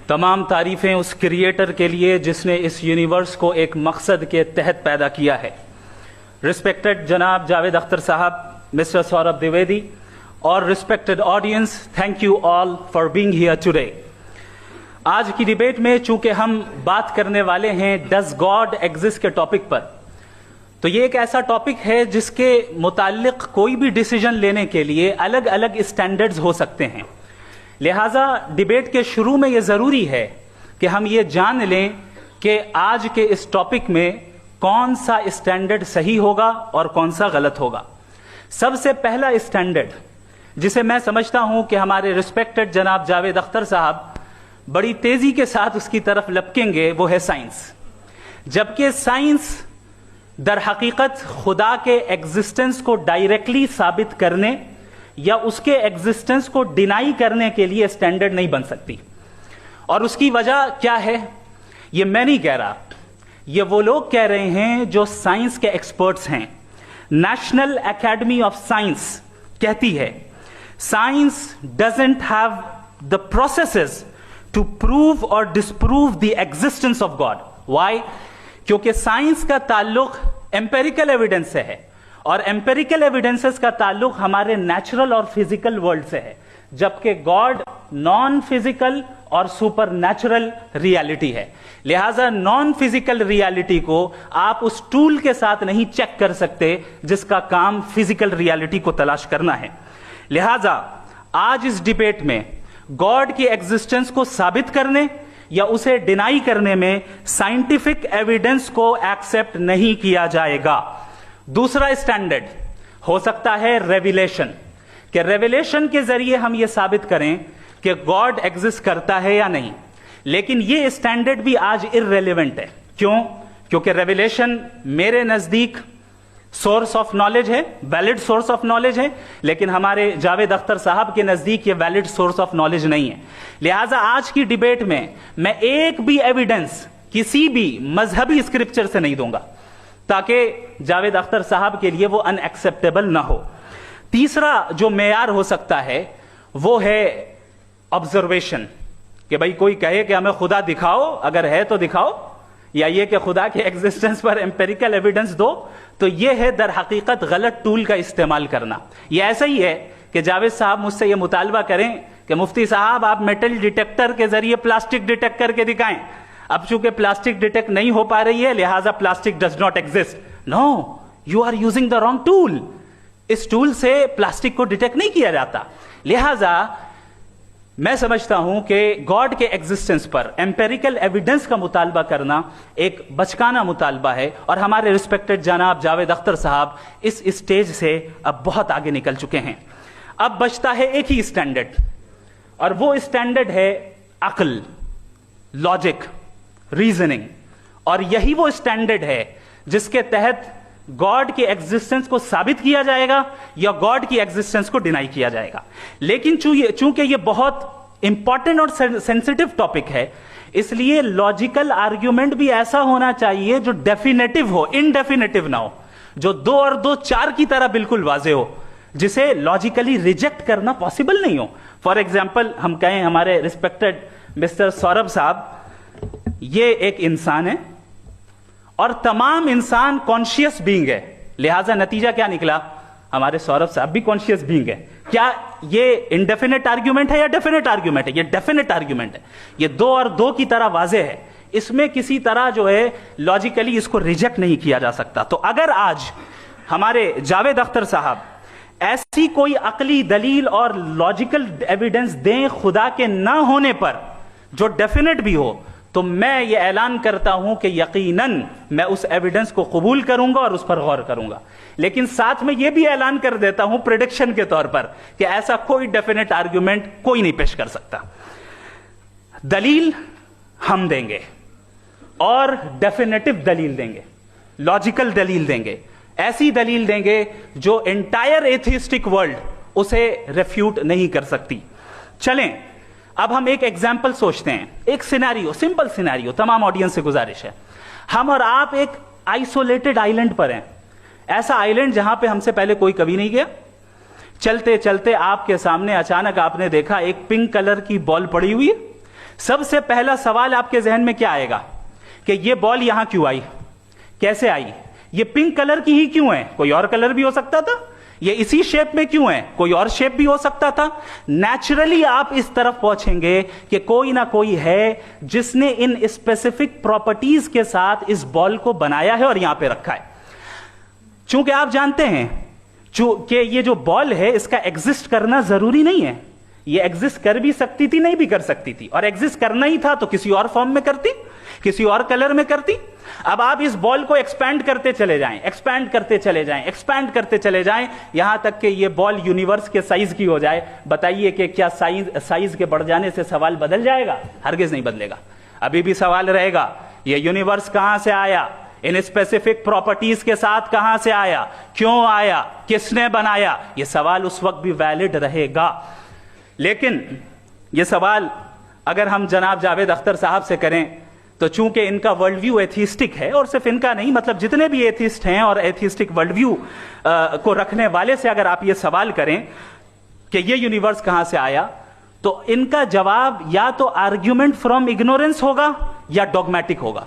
تمام تعریفیں اس کریٹر کے لیے جس نے اس یونیورس کو ایک مقصد کے تحت پیدا کیا ہے. ریسپیکٹڈ جناب جاوید اختر صاحب, مسٹر سوربھ دیویدی اور respected audience, thank you all for being here today. آج کی ڈیبیٹ میں چونکہ ہم بات کرنے والے ہیں ڈز گاڈ ایگزسٹ کے ٹاپک پر, تو یہ ایک ایسا ٹاپک ہے جس کے متعلق کوئی بھی ڈیسیجن لینے کے لیے الگ الگ اسٹینڈرڈز ہو سکتے ہیں. لہٰذا ڈیبیٹ کے شروع میں یہ ضروری ہے کہ ہم یہ جان لیں کہ آج کے اس ٹاپک میں کون سا اسٹینڈرڈ صحیح ہوگا اور کون سا غلط ہوگا. سب سے پہلا اسٹینڈرڈ جسے میں سمجھتا ہوں کہ ہمارے ریسپیکٹڈ جناب جاوید اختر صاحب بڑی تیزی کے ساتھ اس کی طرف لپکیں گے, وہ ہے سائنس. جبکہ سائنس در حقیقت خدا کے ایگزسٹنس کو ڈائریکٹلی ثابت کرنے یا اس کے ایگزسٹنس کو ڈینائی کرنے کے لیے اسٹینڈرڈ نہیں بن سکتی. اور اس کی وجہ کیا ہے یہ میں نہیں کہہ رہا, یہ وہ لوگ کہہ رہے ہیں جو سائنس کے ایکسپرٹس ہیں. نیشنل اکیڈمی آف سائنس کہتی ہے science doesn't have the processes to prove اور disprove the existence of God. Why? کیونکہ سائنس کا تعلق ایمپیریکل ایویڈنس سے ہے, اور ایمپیریکل ایویڈنسز کا تعلق ہمارے نیچرل اور فزیکل ورلڈ سے ہے, جبکہ گاڈ نان فزیکل اور سپر نیچرل ریالٹی ہے. لہذا نان فزیکل ریالٹی کو آپ اس ٹول کے ساتھ نہیں چیک کر سکتے جس کا کام فزیکل ریالٹی کو تلاش کرنا ہے. لہذا آج اس ڈیبیٹ میں گاڈ کی ایگزسٹنس کو ثابت کرنے یا اسے ڈینائی کرنے میں سائنٹیفک ایویڈنس کو ایکسپٹ نہیں کیا جائے گا. دوسرا اسٹینڈرڈ ہو سکتا ہے ریویلیشن, کہ ریویلیشن کے ذریعے ہم یہ ثابت کریں کہ گاڈ ایگزسٹ کرتا ہے یا نہیں. لیکن یہ اسٹینڈرڈ بھی آج ارریلیونٹ ہے. کیوں؟ کیونکہ ریویلیشن میرے نزدیک سورس آف نالج ہے, ویلڈ سورس آف نالج ہے, لیکن ہمارے جاوید اختر صاحب کے نزدیک یہ ویلڈ سورس آف نالج نہیں ہے. لہٰذا آج کی ڈیبیٹ میں ایک بھی ایویڈنس کسی بھی مذہبی اسکرپچر سے نہیں دوں گا تاکہ جاوید اختر صاحب کے لیے وہ ان ایکسپٹیبل نہ ہو. تیسرا جو معیار ہو سکتا ہے وہ ہے آبزرویشن, کہ بھائی کوئی کہے کہ ہمیں خدا دکھاؤ, اگر ہے تو دکھاؤ, یا یہ کہ خدا کے ایگزسٹنس پر ایمپیریکل ایویڈنس دو. تو یہ ہے در حقیقت غلط ٹول کا استعمال کرنا. یہ ایسا ہی ہے کہ جاوید صاحب مجھ سے یہ مطالبہ کریں کہ مفتی صاحب آپ میٹل ڈیٹیکٹر کے ذریعے پلاسٹک ڈیٹیکٹ کر کے دکھائیں. اب چونکہ پلاسٹک ڈیٹیکٹ نہیں ہو پا رہی ہے لہٰذا plastic does not exist. No, you are using the wrong tool. اس ٹول سے پلاسٹک کو ڈیٹیکٹ نہیں کیا جاتا. لہٰذا میں سمجھتا ہوں کہ گاڈ کے ایگزسٹنس پر ایمپیریکل ایویڈنس کا مطالبہ کرنا ایک بچکانہ مطالبہ ہے, اور ہمارے ریسپیکٹڈ جناب جاوید اختر صاحب اس اسٹیج سے اب بہت آگے نکل چکے ہیں. اب بچتا ہے ایک ہی اسٹینڈرڈ, اور وہ اسٹینڈرڈ ہے عقل, لاجک, ریزننگ. اور یہی وہ اسٹینڈرڈ ہے جس کے تحت گاڈ کی ایگزسٹنس کو ثابت کیا جائے گا یا گاڈ کی ایگزسٹنس کو ڈینائی کیا جائے گا. لیکن چونکہ یہ بہت امپورٹنٹ اور سینسٹیو ٹاپک ہے, اس لیے لاجیکل آرگیومنٹ بھی ایسا ہونا چاہیے جو ڈیفینیٹو ہو, انڈیفینیٹو نہ ہو, جو 2 اور 2 4 کی طرح بالکل واضح ہو, جسے لاجیکلی ریجیکٹ کرنا پاسبل نہیں ہو. فار ایگزامپل ہم کہیں ہمارے ریسپیکٹڈ مسٹر سوربھ صاحب یہ ایک انسان ہے اور تمام انسان کانشیس بینگ ہے, لہذا نتیجہ کیا نکلا, ہمارے سوربھ صاحب بھی کانشیس بینگ ہے. کیا یہ انڈیفینٹ آرگیومنٹ ہے یا ڈیفینٹ آرگیومنٹ ہے؟ یہ ڈیفینٹ آرگیومنٹ ہے. یہ 2 اور 2 کی طرح واضح ہے, اس میں کسی طرح جو ہے لاجیکلی اس کو ریجیکٹ نہیں کیا جا سکتا. تو اگر آج ہمارے جاوید اختر صاحب ایسی کوئی عقلی دلیل اور لاجیکل ایویڈنس دیں خدا کے نہ ہونے پر جو ڈیفینٹ بھی ہو, تو میں یہ اعلان کرتا ہوں کہ یقیناً میں اس ایویڈنس کو قبول کروں گا اور اس پر غور کروں گا. لیکن ساتھ میں یہ بھی اعلان کر دیتا ہوں پریڈکشن کے طور پر کہ ایسا کوئی ڈیفینٹ آرگیومنٹ کوئی نہیں پیش کر سکتا. دلیل ہم دیں گے اور ڈیفینیٹو دلیل دیں گے, لاجیکل دلیل دیں گے, ایسی دلیل دیں گے جو انٹائر ایتھیسٹک ورلڈ اسے ریفیوٹ نہیں کر سکتی. چلیں اب ہم ایک ایگزامپل سوچتے ہیں, ایک سینیریو, سمپل سینیریو. تمام آڈینس سے گزارش ہے, ہم اور آپ ایک آئسولیٹڈ آئیلینڈ پر ہیں, ایسا آئیلینڈ جہاں پہ ہم سے پہلے کوئی کبھی نہیں گیا. چلتے چلتے آپ کے سامنے اچانک آپ نے دیکھا ایک پنک کلر کی بال پڑی ہوئی ہے. سب سے پہلا سوال آپ کے ذہن میں کیا آئے گا کہ یہ بال یہاں کیوں آئی, کیسے آئی, یہ پنک کلر کی ہی کیوں ہے, کوئی اور کلر بھی ہو سکتا تھا, یہ اسی شیپ میں کیوں ہے, کوئی اور شیپ بھی ہو سکتا تھا. نیچرلی آپ اس طرف پہنچیں گے کہ کوئی نہ کوئی ہے جس نے ان اسپیسیفک پراپرٹیز کے ساتھ اس بال کو بنایا ہے اور یہاں پہ رکھا ہے. چونکہ آپ جانتے ہیں کہ یہ جو بال ہے اس کا ایگزسٹ کرنا ضروری نہیں ہے, یہ ایگزسٹ کر بھی سکتی تھی, نہیں بھی کر سکتی تھی, اور ایگزسٹ کرنا ہی تھا تو کسی اور فارم میں کرتی, کسی اور کلر میں کرتی. اب آپ اس بال کو ایکسپینڈ کرتے چلے جائیں, ایکسپینڈ کرتے چلے جائیں, ایکسپینڈ کرتے چلے جائیں, یہاں تک کہ یہ بال یونیورس کے سائز کی ہو جائے. بتائیے کہ کیا سائز کے بڑھ جانے سے سوال بدل جائے گا؟ ہرگز نہیں بدلے گا. ابھی بھی سوال رہے گا, یہ یونیورس کہاں سے آیا, ان اسپیسیفک پراپرٹیز کے ساتھ کہاں سے آیا, کیوں آیا, کس نے بنایا, یہ سوال اس وقت بھی ویلڈ رہے گا. لیکن یہ سوال اگر ہم جناب جاوید اختر صاحب سے کریں تو چونکہ ان کا ورلڈ ویو ایتھیسٹک ہے, اور صرف ان کا نہیں, مطلب جتنے بھی ایتھیسٹ ہیں اور ایتھیسٹک ورلڈ ویو کو رکھنے والے سے اگر آپ یہ سوال کریں کہ یہ یونیورس کہاں سے آیا, تو ان کا جواب یا تو آرگیومنٹ فرام اگنورنس ہوگا یا ڈوگمیٹک ہوگا.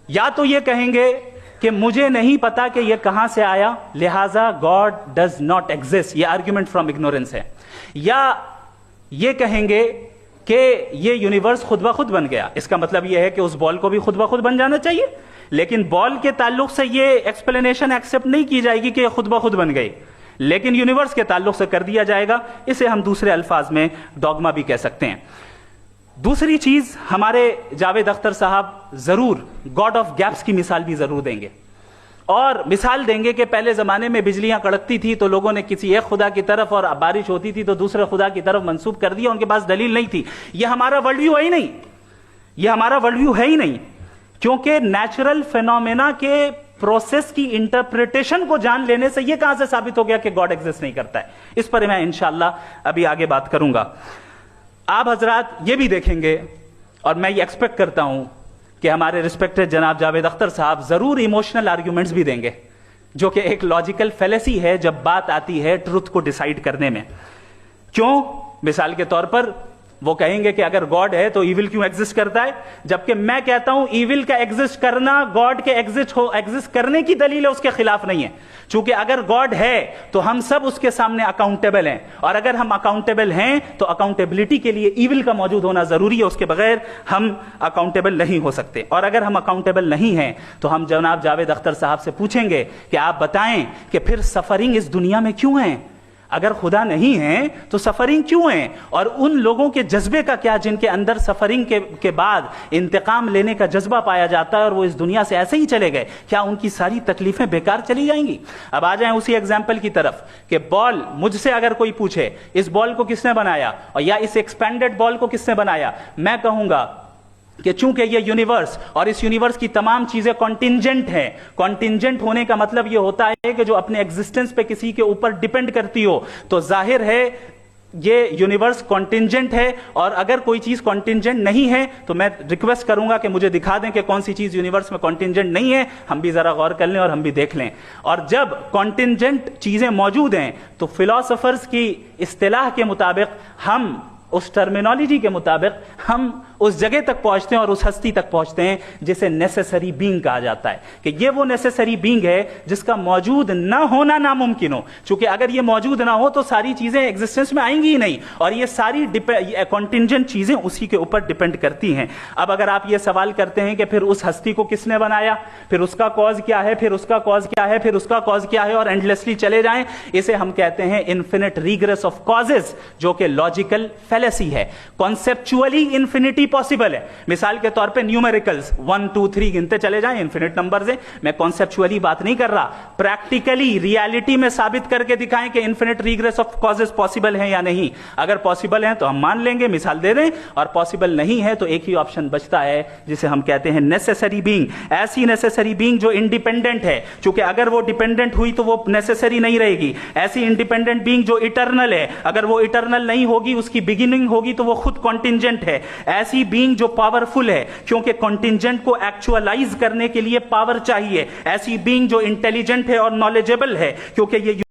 یا تو یہ کہیں گے کہ مجھے نہیں پتا کہ یہ کہاں سے آیا, لہذا گاڈ ڈز ناٹ ایگزسٹ, یہ آرگیومنٹ فرام اگنورنس ہے. یا یہ کہیں گے کہ یہ یونیورس خود بخود بن گیا, اس کا مطلب یہ ہے کہ اس بال کو بھی خود بخود بن جانا چاہیے, لیکن بال کے تعلق سے یہ ایکسپلینیشن ایکسپٹ نہیں کی جائے گی کہ یہ خود بخود بن گئی, لیکن یونیورس کے تعلق سے کر دیا جائے گا. اسے ہم دوسرے الفاظ میں ڈوگما بھی کہہ سکتے ہیں. دوسری چیز, ہمارے جاوید اختر صاحب ضرور گاڈ آف گیپس کی مثال بھی ضرور دیں گے, اور مثال دیں گے کہ پہلے زمانے میں بجلیاں کڑکتی تھی تو لوگوں نے کسی ایک خدا کی طرف, اور بارش ہوتی تھی تو دوسرے خدا کی طرف منسوب کر دیا, ان کے پاس دلیل نہیں تھی. یہ ہمارا ورلڈ ویو ہے ہی نہیں, یہ ہمارا ورلڈ ویو ہے ہی نہیں, کیونکہ نیچرل فینومینا کے پروسیس کی انٹرپریٹیشن کو جان لینے سے یہ کہاں سے ثابت ہو گیا کہ گاڈ ایگزسٹ نہیں کرتا ہے. اس پر میں انشاءاللہ ابھی آگے بات کروں گا. آپ حضرات یہ بھی دیکھیں گے, اور میں یہ ایکسپیکٹ کرتا ہوں کہ ہمارے ریسپیکٹڈ جناب جاوید اختر صاحب ضرور ایموشنل آرگیومنٹس بھی دیں گے, جو کہ ایک لاجیکل فیلیسی ہے جب بات آتی ہے ٹروتھ کو ڈیسائیڈ کرنے میں. کیوں؟ مثال کے طور پر وہ کہیں گے کہ اگر گاڈ ہے تو ایول کیوں ایگزسٹ کرتا ہے, جبکہ میں کہتا ہوں ایول کا ایگزسٹ کرنا گاڈ کے ایگزسٹ کرنے کی دلیل ہے, اس کے خلاف نہیں ہے. چونکہ اگر گاڈ ہے تو ہم سب اس کے سامنے اکاؤنٹیبل ہیں, اور اگر ہم اکاؤنٹیبل ہیں تو اکاؤنٹیبلٹی کے لیے ایول کا موجود ہونا ضروری ہے, اس کے بغیر ہم اکاؤنٹیبل نہیں ہو سکتے. اور اگر ہم اکاؤنٹیبل نہیں ہیں تو ہم جناب جاوید اختر صاحب سے پوچھیں گے کہ آپ بتائیں کہ پھر سفرنگ اس دنیا میں کیوں ہے؟ اگر خدا نہیں ہے تو سفرنگ کیوں ہے؟ اور ان لوگوں کے جذبے کا کیا جن کے اندر سفرنگ کے بعد انتقام لینے کا جذبہ پایا جاتا ہے اور وہ اس دنیا سے ایسے ہی چلے گئے, کیا ان کی ساری تکلیفیں بیکار چلی جائیں گی؟ اب آ جائیں اسی ایگزامپل کی طرف کہ بال, مجھ سے اگر کوئی پوچھے اس بال کو کس نے بنایا, اور یا اس ایکسپینڈڈ بال کو کس نے بنایا, میں کہوں گا کہ چونکہ یہ یونیورس اور اس یونیورس کی تمام چیزیں کانٹینجنٹ ہیں. کانٹینجنٹ ہونے کا مطلب یہ ہوتا ہے کہ جو اپنے ایگزسٹنس پہ کسی کے اوپر ڈیپینڈ کرتی ہو, تو ظاہر ہے یہ یونیورس کانٹینجنٹ ہے. اور اگر کوئی چیز کانٹینجنٹ نہیں ہے تو میں ریکویسٹ کروں گا کہ مجھے دکھا دیں کہ کون سی چیز یونیورس میں کانٹینجنٹ نہیں ہے, ہم بھی ذرا غور کر لیں اور ہم بھی دیکھ لیں. اور جب کانٹینجنٹ چیزیں موجود ہیں تو فلاسفرز کی اصطلاح کے مطابق, ہم اس ٹرمینالوجی کے مطابق ہم اس جگہ تک پہنچتے ہیں اور اس ہستی تک پہنچتے ہیں جسے نیسیسری بینگ کہا جاتا ہے, کہ یہ وہ نیسیسری بینگ ہے جس کا موجود نہ ہونا ناممکن ہو. چونکہ اگر یہ موجود نہ ہو تو ساری چیزیں ایگزسٹنس میں آئیں گی ہی نہیں, اور یہ ساری کانٹینجنٹ چیزیں اسی کے اوپر ڈیپینڈ کرتی ہیں. اب اگر آپ یہ سوال کرتے ہیں کہ پھر اس ہستی کو کس نے بنایا, پھر اس کا کاز کیا ہے, پھر اس کا کاز کیا ہے, پھر اس کا کاز کیا ہے, اور اینڈلیسلی چلے جائیں, اسے ہم کہتے ہیں انفینٹ ریگریس آف کازز, جو کہ لاجیکل فیلیسی ہے. کانسیپچولی انفینٹی پاسبل ہے. مثال کے طور پہ نیومیریکلز 1 2 3 گنتے چلے جائیں, انفینٹ نمبرز ہیں. میں کانسیپچولی بات نہیں کر رہا, پریکٹیکلی ریالٹی میں ثابت کر کے دکھائیں کہ infinite regress of causes possible ہیں یا نہیں. اگر پاسبل ہیں تو ہم مان لیں گے, مثال دے دیں, اور پاسبل نہیں ہے تو ایک ہی آپشن بچتا ہے جسے ہم کہتے ہیں نیسیسری بینگ. ایسی نیسیسری بینگ جو انڈیپینڈنٹ ہے, چونکہ اگر وہ ڈیپینڈنٹ ہوئی تو وہ نیسیسری نہیں رہے گی. ایسی انڈیپینڈنٹ بینگ جو اٹرنل ہے, اگر وہ اٹرنل نہیں ہوگی, اس کی بگننگ ہوگی تو وہ خود کانٹینجنٹ ہے. ایسی بینگ جو پاورفل ہے, کیونکہ کانٹینجنٹ کو ایکچوالائز کرنے کے لیے پاور چاہیے. ایسی بینگ جو انٹیلیجنٹ ہے اور نالجبل ہے, کیونکہ یہ